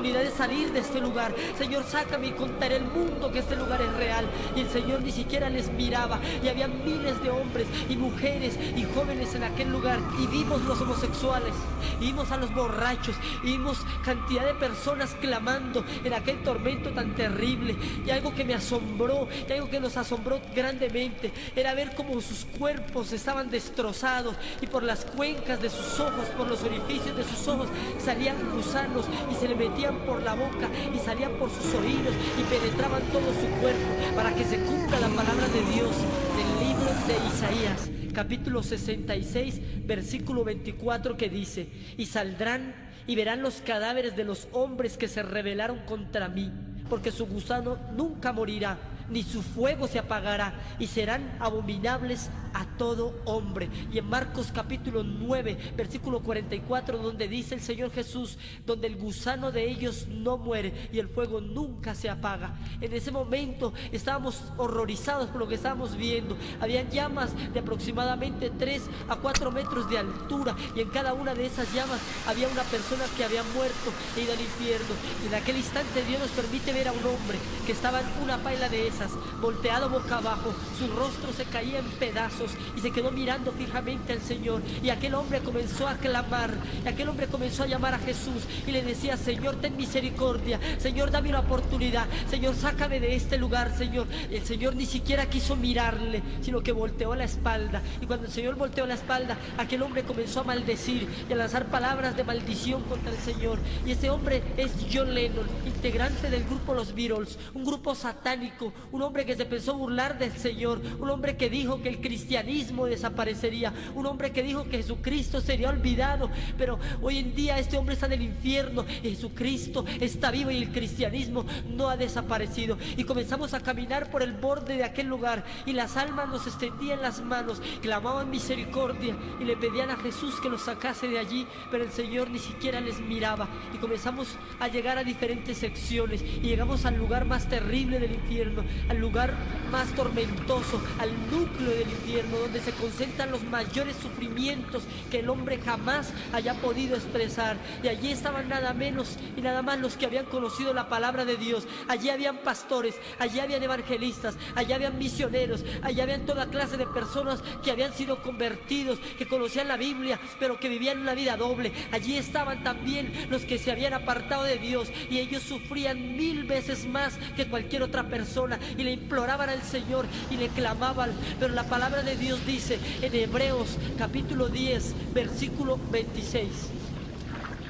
oportunidad de salir de este lugar. Señor, sácame y contaré el mundo que este lugar es real. Y el Señor ni siquiera les miraba, y había miles de hombres y mujeres y jóvenes en aquel lugar, y vimos los homosexuales, y vimos a los borrachos, y vimos cantidad de personas clamando en aquel tormento tan terrible. Y algo que me asombró, y algo que nos asombró grandemente, era ver cómo sus cuerpos estaban destrozados, y por las cuencas de sus ojos, por los orificios de sus ojos, salían gusanos y se le metían por la boca y salían por sus oídos y penetraban todo su cuerpo, para que se cumpla la palabra de Dios del libro de Isaías, capítulo 66, versículo 24, que dice: y saldrán y verán los cadáveres de los hombres que se rebelaron contra mí, porque su gusano nunca morirá, ni su fuego se apagará, y serán abominables a todo hombre. Y en Marcos capítulo 9, versículo 44, donde dice el Señor Jesús: donde el gusano de ellos no muere y el fuego nunca se apaga. En ese momento estábamos horrorizados por lo que estábamos viendo. Habían llamas de aproximadamente 3 a 4 metros de altura, y en cada una de esas llamas había una persona que había muerto e ido al infierno. Y en aquel instante Dios nos permite ver a un hombre que estaba en una paila de esas, volteado boca abajo, su rostro se caía en pedazos y se quedó mirando fijamente al Señor. Y aquel hombre comenzó a clamar, y aquel hombre comenzó a llamar a Jesús y le decía: Señor, ten misericordia, Señor, dame una oportunidad, Señor, sácame de este lugar, Señor. Y el Señor ni siquiera quiso mirarle, sino que volteó la espalda. Y cuando el Señor volteó la espalda, aquel hombre comenzó a maldecir y a lanzar palabras de maldición contra el Señor. Y este hombre es John Lennon, integrante del grupo Los Beatles, un grupo satánico, un hombre que se pensó burlar del Señor, un hombre que dijo que el cristianismo desaparecería, un hombre que dijo que Jesucristo sería olvidado. Pero hoy en día este hombre está en el infierno, Jesucristo está vivo y el cristianismo no ha desaparecido. Y comenzamos a caminar por el borde de aquel lugar, y las almas nos extendían las manos, clamaban misericordia y le pedían a Jesús que los sacase de allí, pero el Señor ni siquiera les miraba. Y comenzamos a llegar a diferentes secciones, y llegamos al lugar más terrible del infierno, al lugar más tormentoso, al núcleo del infierno, donde se concentran los mayores sufrimientos que el hombre jamás haya podido expresar. Y allí estaban nada menos y nada más los que habían conocido la palabra de Dios. Allí habían pastores, allí habían evangelistas, allí habían misioneros, allí habían toda clase de personas que habían sido convertidos, que conocían la Biblia, pero que vivían una vida doble. Allí estaban también los que se habían apartado de Dios, y ellos sufrían 1000 veces más que cualquier otra persona, y le imploraban al Señor y le clamaban. Pero la palabra de Dios dice en Hebreos capítulo 10, versículo 26,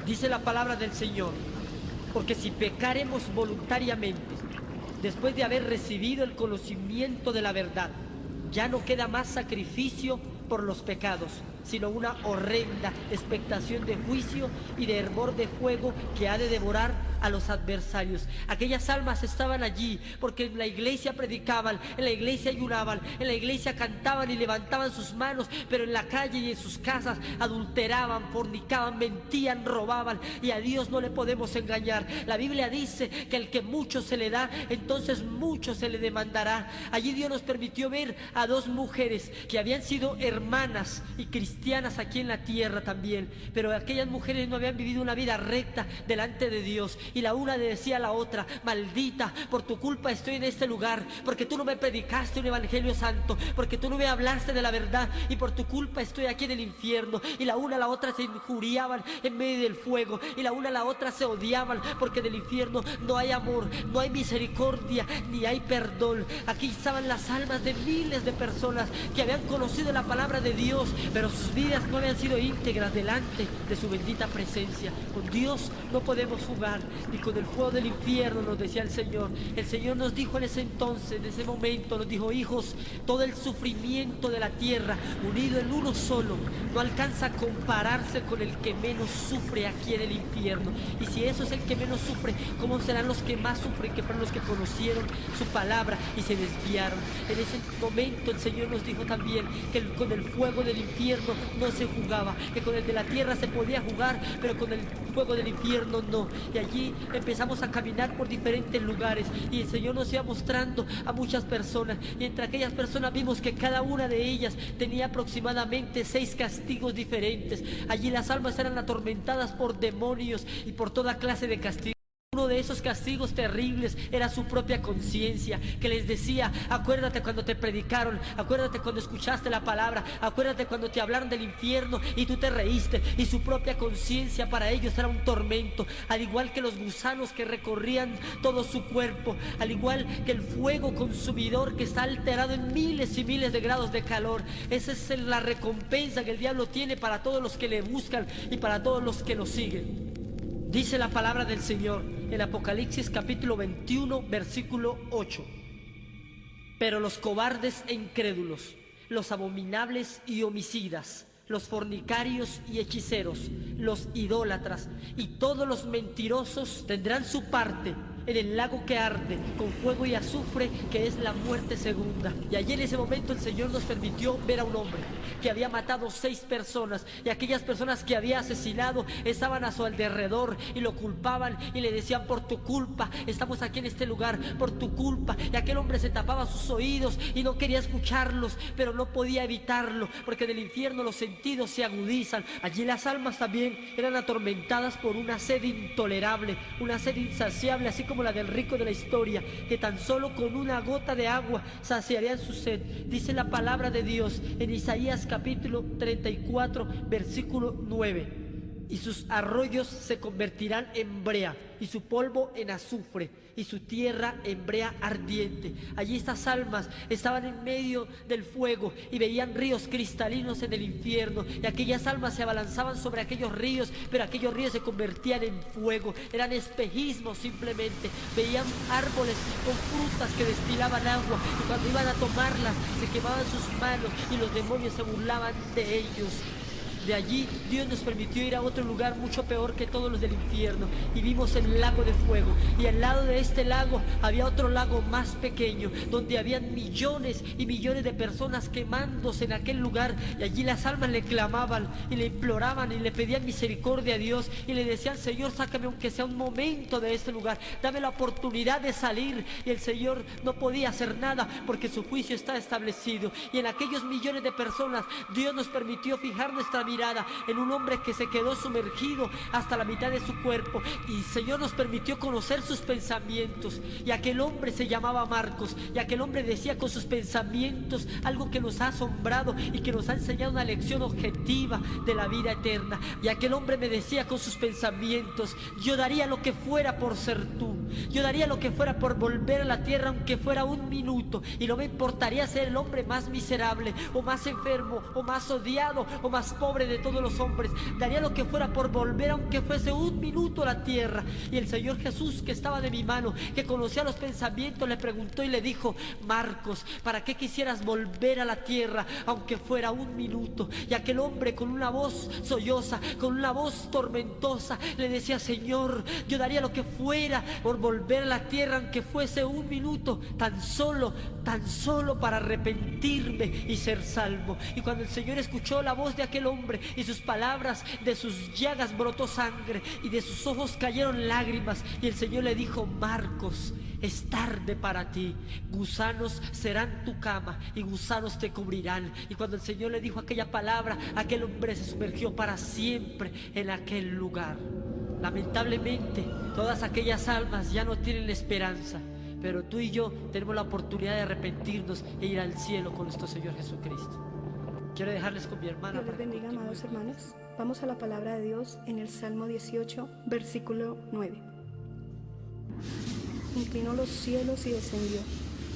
dice la palabra del Señor: porque si pecaremos voluntariamente, después de haber recibido el conocimiento de la verdad, ya no queda más sacrificio por los pecados, sino una horrenda expectación de juicio y de hervor de fuego que ha de devorar a los adversarios. Aquellas almas estaban allí porque en la iglesia predicaban, en la iglesia ayunaban, en la iglesia cantaban y levantaban sus manos, pero en la calle y en sus casas adulteraban, fornicaban, mentían, robaban, y a Dios no le podemos engañar. La Biblia dice que el que mucho se le da, entonces mucho se le demandará. Allí Dios nos permitió ver a dos mujeres que habían sido hermanas y cristianas aquí en la tierra también, pero aquellas mujeres no habían vivido una vida recta delante de Dios. Y la una le decía a la otra: maldita, por tu culpa estoy en este lugar, porque tú no me predicaste un evangelio santo, porque tú no me hablaste de la verdad, y por tu culpa estoy aquí en el infierno. Y la una a la otra se injuriaban en medio del fuego, y la una a la otra se odiaban, porque en el infierno no hay amor, no hay misericordia, ni hay perdón. Aquí estaban las almas de miles de personas que habían conocido la palabra de Dios, pero sus vidas no habían sido íntegras delante de su bendita presencia. Con Dios no podemos jugar, ni con el fuego del infierno, nos decía el Señor. El Señor nos dijo en ese entonces, en ese momento, nos dijo: hijos, todo el sufrimiento de la tierra unido en uno solo no alcanza a compararse con el que menos sufre aquí en el infierno. Y si eso es el que menos sufre, ¿cómo serán los que más sufren, que fueron los que conocieron su palabra y se desviaron? En ese momento el Señor nos dijo también que con el fuego del infierno no se jugaba, que con el de la tierra se podía jugar, pero con el fuego del infierno no. Y allí empezamos a caminar por diferentes lugares, y el Señor nos iba mostrando a muchas personas, y entre aquellas personas vimos que cada una de ellas tenía aproximadamente 6 castigos diferentes. Allí las almas eran atormentadas por demonios y por toda clase de castigos. Uno de esos castigos terribles era su propia conciencia, que les decía: acuérdate cuando te predicaron, acuérdate cuando escuchaste la palabra, acuérdate cuando te hablaron del infierno y tú te reíste. Y su propia conciencia para ellos era un tormento, al igual que los gusanos que recorrían todo su cuerpo, al igual que el fuego consumidor que está alterado en miles y miles de grados de calor. Esa es la recompensa que el diablo tiene para todos los que le buscan y para todos los que lo siguen. Dice la palabra del Señor en Apocalipsis capítulo 21, versículo 8. Pero los cobardes e incrédulos, los abominables y homicidas, los fornicarios y hechiceros, los idólatras y todos los mentirosos tendrán su parte en el lago que arde con fuego y azufre, que es la muerte segunda. Y allí en ese momento el Señor nos permitió ver a un hombre que había matado 6 personas, y aquellas personas que había asesinado estaban a su alrededor y lo culpaban y le decían: por tu culpa estamos aquí en este lugar, por tu culpa. Y aquel hombre se tapaba sus oídos y no quería escucharlos, pero no podía evitarlo, porque en el infierno los sentidos se agudizan. Allí las almas también eran atormentadas por una sed intolerable, una sed insaciable, así como la del rico de la historia, que tan solo con una gota de agua saciarían su sed. Dice la palabra de Dios en Isaías capítulo 34, versículo 9: y sus arroyos se convertirán en brea, y su polvo en azufre, y su tierra en brea ardiente. Allí estas almas estaban en medio del fuego y veían ríos cristalinos en el infierno, y aquellas almas se abalanzaban sobre aquellos ríos, pero aquellos ríos se convertían en fuego. Eran espejismos simplemente. Veían árboles con frutas que destilaban agua, y cuando iban a tomarlas se quemaban sus manos y los demonios se burlaban de ellos. De allí Dios nos permitió ir a otro lugar mucho peor que todos los del infierno, y vimos el lago de fuego, y al lado de este lago había otro lago más pequeño, donde habían millones y millones de personas quemándose en aquel lugar. Y allí las almas le clamaban y le imploraban y le pedían misericordia a Dios, y le decían: Señor, sácame aunque sea un momento de este lugar, dame la oportunidad de salir. Y el Señor no podía hacer nada porque su juicio está establecido. Y en aquellos millones de personas Dios nos permitió fijar nuestra mirada en un hombre que se quedó sumergido hasta la mitad de su cuerpo, y el Señor nos permitió conocer sus pensamientos. Y aquel hombre se llamaba Marcos, y aquel hombre decía con sus pensamientos algo que nos ha asombrado y que nos ha enseñado una lección objetiva de la vida eterna. Y aquel hombre me decía con sus pensamientos: yo daría lo que fuera por ser tú, yo daría lo que fuera por volver a la tierra, aunque fuera un minuto, y no me importaría ser el hombre más miserable o más enfermo o más odiado o más pobre de todos los hombres. Daría lo que fuera por volver, aunque fuese un minuto, a la tierra. Y el Señor Jesús, que estaba de mi mano, que conocía los pensamientos, le preguntó y le dijo: Marcos, ¿para qué quisieras volver a la tierra aunque fuera un minuto? Y aquel hombre, con una voz solloza, con una voz tormentosa, le decía: Señor, yo daría lo que fuera por volver a la tierra aunque fuese un minuto, tan solo para arrepentirme y ser salvo. Y cuando el Señor escuchó la voz de aquel hombre y sus palabras, de sus llagas brotó sangre y de sus ojos cayeron lágrimas. Y el Señor le dijo: Marcos, es tarde para ti, gusanos serán tu cama y gusanos te cubrirán. Y cuando el Señor le dijo aquella palabra, aquel hombre se sumergió para siempre en aquel lugar. Lamentablemente, todas aquellas almas ya no tienen esperanza, pero tú y yo tenemos la oportunidad de arrepentirnos e ir al cielo con nuestro Señor Jesucristo. Quiero dejarles con mi hermana. Dios les bendiga, amados hermanos. Vamos a la palabra de Dios en el Salmo 18, versículo 9. Inclinó los cielos y descendió,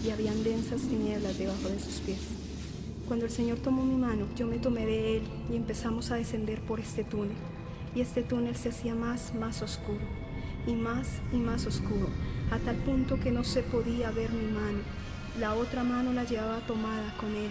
y habían densas tinieblas debajo de sus pies. Cuando el Señor tomó mi mano, yo me tomé de Él y empezamos a descender por este túnel. Y este túnel se hacía más oscuro, y más oscuro, a tal punto que no se podía ver mi mano. La otra mano la llevaba tomada con Él.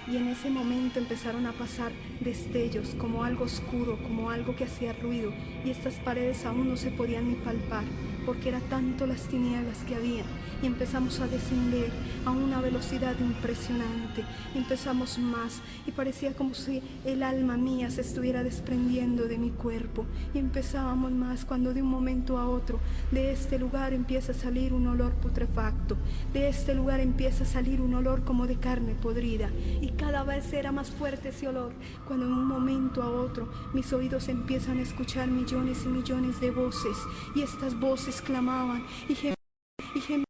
Y en ese momento empezaron a pasar destellos, como algo oscuro, como algo que hacía ruido, y estas paredes aún no se podían ni palpar, porque era tanto las tinieblas que había. Y empezamos a descender a una velocidad impresionante, empezamos más, y parecía como si el alma mía se estuviera desprendiendo de mi cuerpo, y empezábamos más, cuando de un momento a otro, de este lugar empieza a salir un olor putrefacto, de este lugar empieza a salir un olor como de carne podrida, y cada vez era más fuerte ese olor, cuando en un momento a otro mis oídos empiezan a escuchar millones y millones de voces, y estas voces todos clamaban y gemían